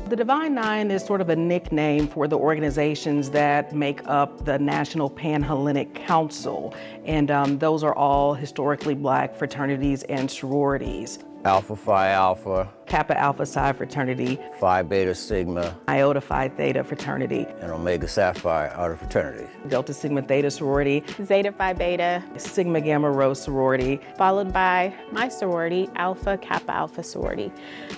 The Divine Nine is sort of a nickname for the organizations that make up the National Pan-Hellenic Council, and those are all historically Black fraternities and sororities. Alpha Phi Alpha, Kappa Alpha Psi fraternity, Phi Beta Sigma, Iota Phi Theta fraternity, and Omega Sapphire Order fraternity. Delta Sigma Theta sorority, Zeta Phi Beta, Sigma Gamma Rho sorority, followed by my sorority, Alpha Kappa Alpha sorority.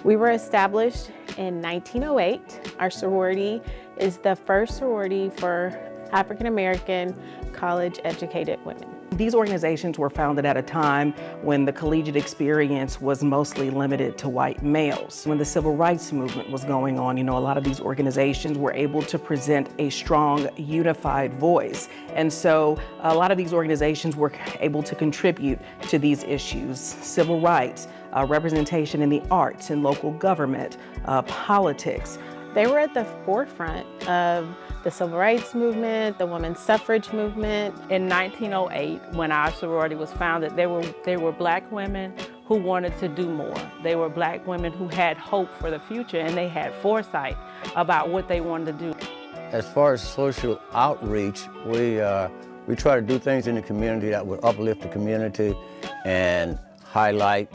We were established in 1908. Our sorority is the first sorority for African American college-educated women. These organizations were founded at a time when the collegiate experience was mostly limited to white males. When the civil rights movement was going on, a lot of these organizations were able to present a strong, unified voice. And so a lot of these organizations were able to contribute to these issues: civil rights, representation in the arts and local government, politics. They were at the forefront of the civil rights movement, the women's suffrage movement. In 1908, when our sorority was founded, there were Black women who wanted to do more. They were Black women who had hope for the future, and they had foresight about what they wanted to do. As far as social outreach, we try to do things in the community that would uplift the community and highlight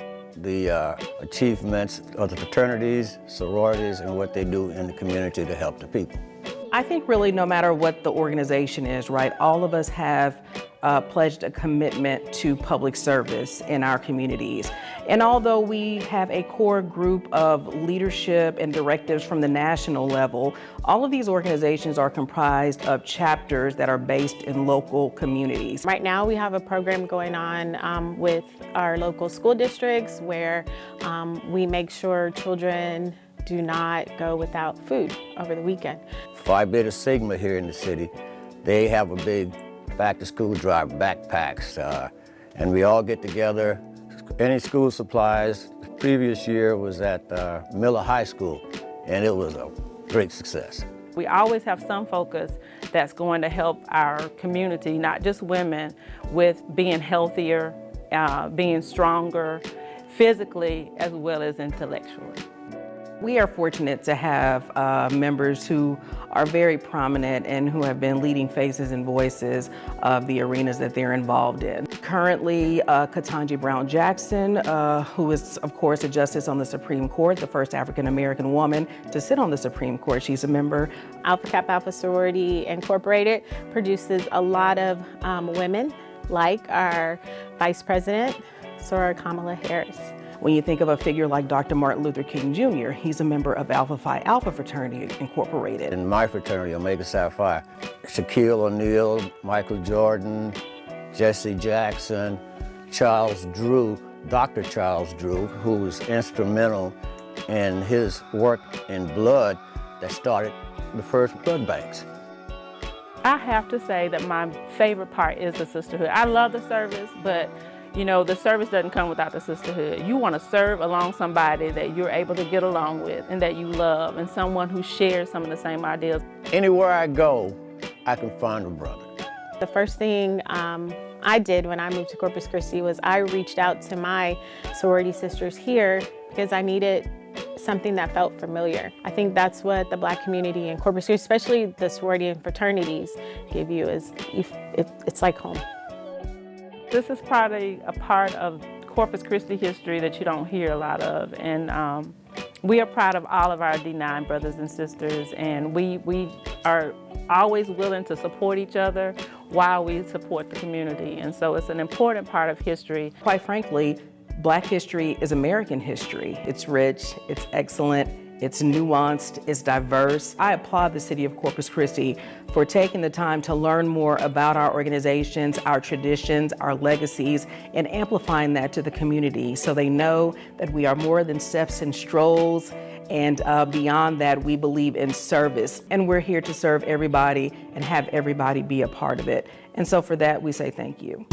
the achievements of the fraternities, sororities, and what they do in the community to help the people. I think really no matter what the organization is, right, all of us have pledged a commitment to public service in our communities. And although we have a core group of leadership and directives from the national level, all of these organizations are comprised of chapters that are based in local communities. Right now we have a program going on with our local school districts where we make sure children do not go without food over the weekend. Phi Beta Sigma here in the city, they have a big back-to-school drive, backpacks, and we all get together. Any school supplies. The previous year was at Miller High School, and it was a great success. We always have some focus that's going to help our community, not just women, with being healthier, being stronger, physically as well as intellectually. We are fortunate to have members who are very prominent and who have been leading faces and voices of the arenas that they're involved in. Currently, Ketanji Brown Jackson, who is, of course, a justice on the Supreme Court, the first African-American woman to sit on the Supreme Court. She's a member. Alpha Kappa Alpha Sorority Incorporated produces a lot of women, like our Vice President, Soror Kamala Harris. When you think of a figure like Dr. Martin Luther King Jr., he's a member of Alpha Phi Alpha Fraternity Incorporated. In my fraternity, Omega Sapphire, Shaquille O'Neal, Michael Jordan, Jesse Jackson, Charles Drew, Dr. Charles Drew, who was instrumental in his work in blood that started the first blood banks. I have to say that my favorite part is the sisterhood. I love the service, but the service doesn't come without the sisterhood. You want to serve along somebody that you're able to get along with and that you love, and someone who shares some of the same ideas. Anywhere I go, I can find a brother. The first thing I did when I moved to Corpus Christi was I reached out to my sorority sisters here because I needed something that felt familiar. I think that's what the Black community in Corpus Christi, especially the sorority and fraternities, give you, is it's like home. This is probably a part of Corpus Christi history that you don't hear a lot of, and we are proud of all of our D9 brothers and sisters, and we are always willing to support each other while we support the community, and so it's an important part of history. Quite frankly, Black history is American history. It's rich, it's excellent, it's nuanced, it's diverse. I applaud the City of Corpus Christi for taking the time to learn more about our organizations, our traditions, our legacies, and amplifying that to the community so they know that we are more than steps and strolls, and beyond that, we believe in service. And we're here to serve everybody and have everybody be a part of it. And so for that, we say thank you.